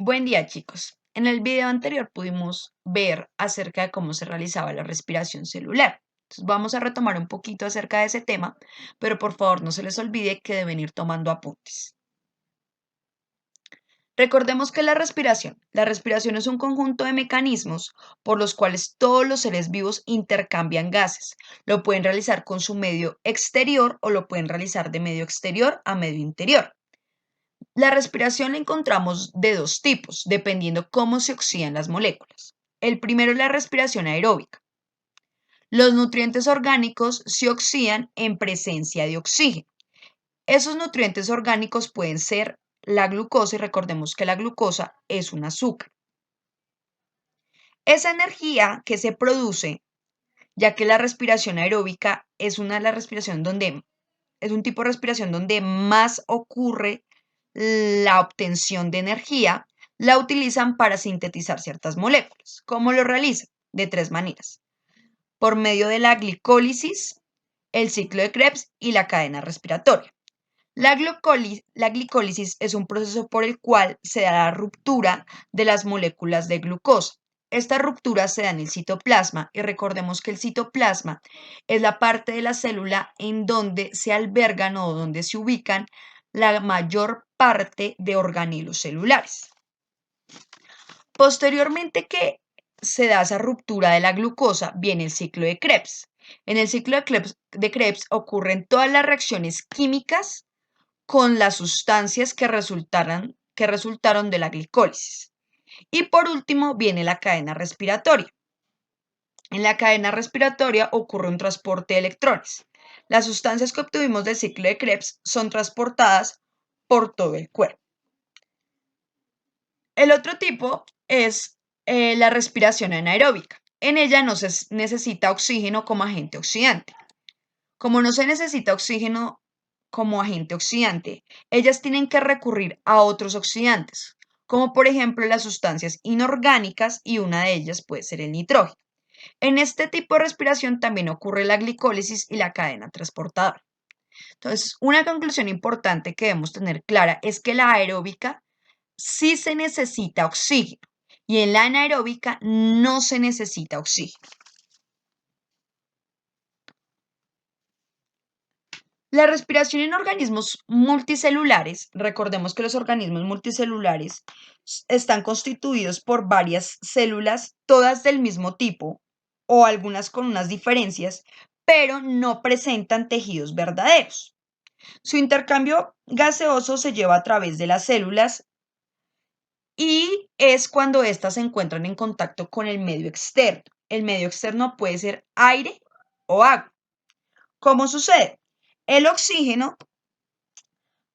Buen día, chicos. En el video anterior pudimos ver acerca de cómo se realizaba la respiración celular. Entonces, vamos a retomar un poquito acerca de ese tema, pero por favor no se les olvide que deben ir tomando apuntes. Recordemos que la respiración es un conjunto de mecanismos por los cuales todos los seres vivos intercambian gases. Lo pueden realizar con su medio exterior o lo pueden realizar de medio exterior a medio interior. La respiración la encontramos de dos tipos, dependiendo cómo se oxidan las moléculas. El primero es la respiración aeróbica. Los nutrientes orgánicos se oxidan en presencia de oxígeno. Esos nutrientes orgánicos pueden ser la glucosa y recordemos que la glucosa es un azúcar. Esa energía que se produce, ya que la respiración aeróbica es es un tipo de respiración donde más ocurre la obtención de energía, la utilizan para sintetizar ciertas moléculas. ¿Cómo lo realizan? De tres maneras. Por medio de la glicólisis, el ciclo de Krebs y la cadena respiratoria. La glicólisis es un proceso por el cual se da la ruptura de las moléculas de glucosa. Esta ruptura se da en el citoplasma y recordemos que el citoplasma es la parte de la célula en donde se albergan o donde se ubican la mayor parte de organelos celulares. Posteriormente que se da esa ruptura de la glucosa, viene el ciclo de Krebs. En el ciclo de Krebs ocurren todas las reacciones químicas con las sustancias que resultaron de la glicólisis. Y por último viene la cadena respiratoria. En la cadena respiratoria ocurre un transporte de electrones. Las sustancias que obtuvimos del ciclo de Krebs son transportadas por todo el cuerpo. El otro tipo es la respiración anaeróbica. En ella no se necesita oxígeno como agente oxidante. Como no se necesita oxígeno como agente oxidante, ellas tienen que recurrir a otros oxidantes, como por ejemplo las sustancias inorgánicas y una de ellas puede ser el nitrógeno. En este tipo de respiración también ocurre la glicólisis y la cadena transportadora. Entonces, una conclusión importante que debemos tener clara es que la aeróbica sí se necesita oxígeno y en la anaeróbica no se necesita oxígeno. La respiración en organismos multicelulares, recordemos que los organismos multicelulares están constituidos por varias células, todas del mismo tipo o algunas con unas diferencias, pero no presentan tejidos verdaderos. Su intercambio gaseoso se lleva a través de las células y es cuando éstas se encuentran en contacto con el medio externo. El medio externo puede ser aire o agua. ¿Cómo sucede? El oxígeno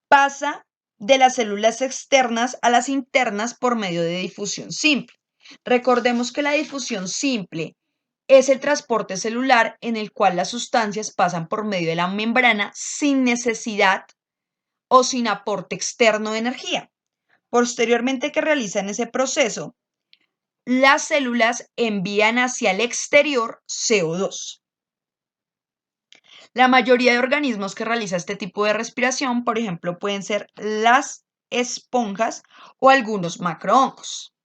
pasa de las células externas a las internas por medio de difusión simple. Recordemos que la difusión simple es el transporte celular en el cual las sustancias pasan por medio de la membrana sin necesidad o sin aporte externo de energía. Posteriormente que realizan ese proceso, las células envían hacia el exterior CO2. La mayoría de organismos que realiza este tipo de respiración, por ejemplo, pueden ser las esponjas o algunos macrohongos.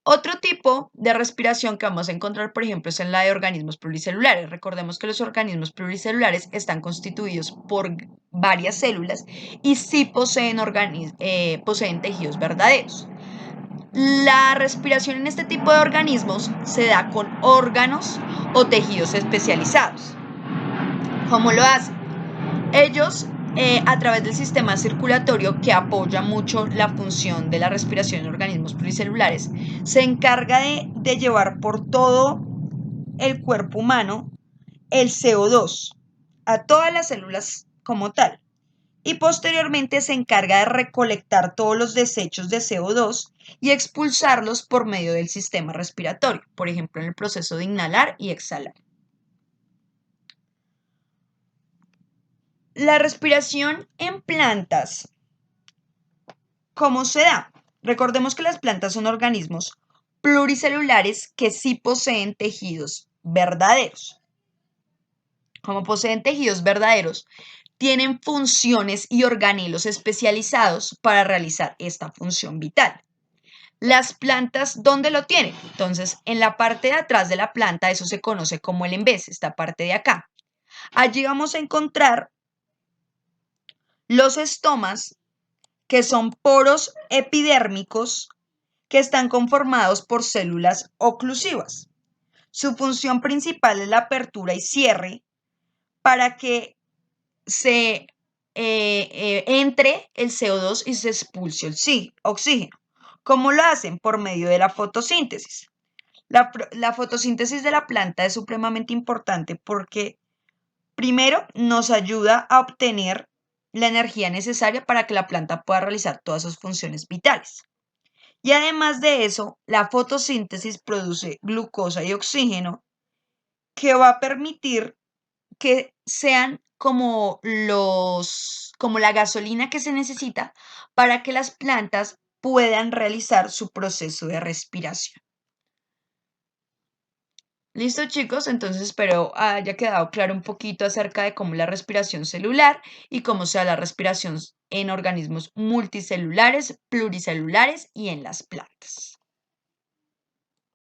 Otro tipo de respiración que vamos a encontrar, por ejemplo, es en la de organismos pluricelulares. Recordemos que los organismos pluricelulares están constituidos por varias células y sí poseen tejidos verdaderos. La respiración en este tipo de organismos se da con órganos o tejidos especializados. ¿Cómo lo hacen? Ellos, a través del sistema circulatorio que apoya mucho la función de la respiración en organismos pluricelulares, se encarga de llevar por todo el cuerpo humano el CO2 a todas las células como tal. Y posteriormente se encarga de recolectar todos los desechos de CO2 y expulsarlos por medio del sistema respiratorio, por ejemplo, en el proceso de inhalar y exhalar. La respiración en plantas, ¿cómo se da? Recordemos que las plantas son organismos pluricelulares que sí poseen tejidos verdaderos. Como poseen tejidos verdaderos, tienen funciones y organelos especializados para realizar esta función vital. Las plantas, ¿dónde lo tienen? Entonces, en la parte de atrás de la planta, eso se conoce como el embés, esta parte de acá. Allí vamos a encontrar los estomas, que son poros epidérmicos que están conformados por células oclusivas. Su función principal es la apertura y cierre para que se entre el CO2 y se expulse el oxígeno. ¿Cómo lo hacen? Por medio de la fotosíntesis. La fotosíntesis de la planta es supremamente importante porque primero nos ayuda a obtener la energía necesaria para que la planta pueda realizar todas sus funciones vitales. Y además de eso, la fotosíntesis produce glucosa y oxígeno que va a permitir que sean como la gasolina que se necesita para que las plantas puedan realizar su proceso de respiración. Listo, chicos, entonces espero haya quedado claro un poquito acerca de cómo es la respiración celular y cómo se da la respiración en organismos multicelulares, pluricelulares y en las plantas.